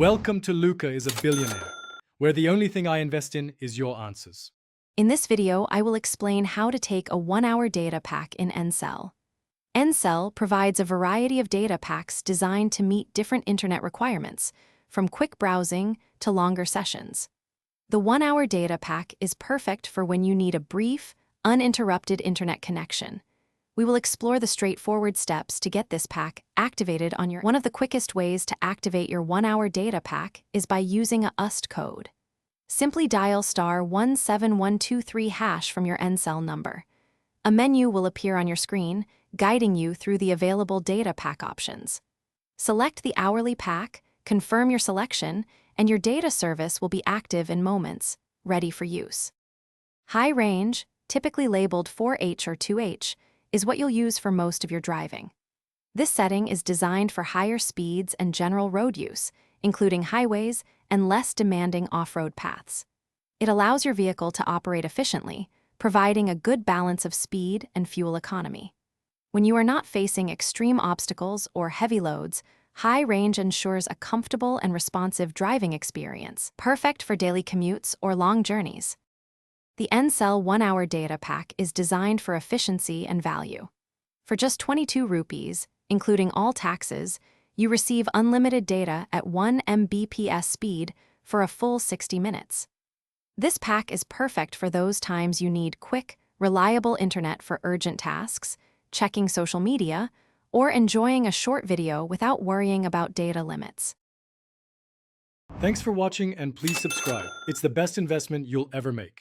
Welcome to Luca is a Billionaire, where the only thing I invest in is your answers. In this video, I will explain how to take a 1-hour data pack in Ncell. Ncell provides a variety of data packs designed to meet different internet requirements, from quick browsing to longer sessions. The 1-hour data pack is perfect for when you need a brief, uninterrupted internet connection. We will explore the straightforward steps to get this pack activated on your. One of the quickest ways to activate your 1-hour data pack is by using a UST code. Simply dial *17123# from your Ncell number. A menu will appear on your screen, guiding you through the available data pack options. Select the hourly pack, confirm your selection, and your data service will be active in moments, ready for use. High range, typically labeled 4H or 2H, is what you'll use for most of your driving. This setting is designed for higher speeds and general road use, including highways and less demanding off-road paths. It allows your vehicle to operate efficiently, providing a good balance of speed and fuel economy. When you are not facing extreme obstacles or heavy loads, high range ensures a comfortable and responsive driving experience, perfect for daily commutes or long journeys. The Ncell 1-hour data pack is designed for efficiency and value. For just 22 rupees, including all taxes, you receive unlimited data at 1 Mbps speed for a full 60 minutes. This pack is perfect for those times you need quick, reliable internet for urgent tasks, checking social media, or enjoying a short video without worrying about data limits. Thanks for watching and please subscribe. It's the best investment you'll ever make.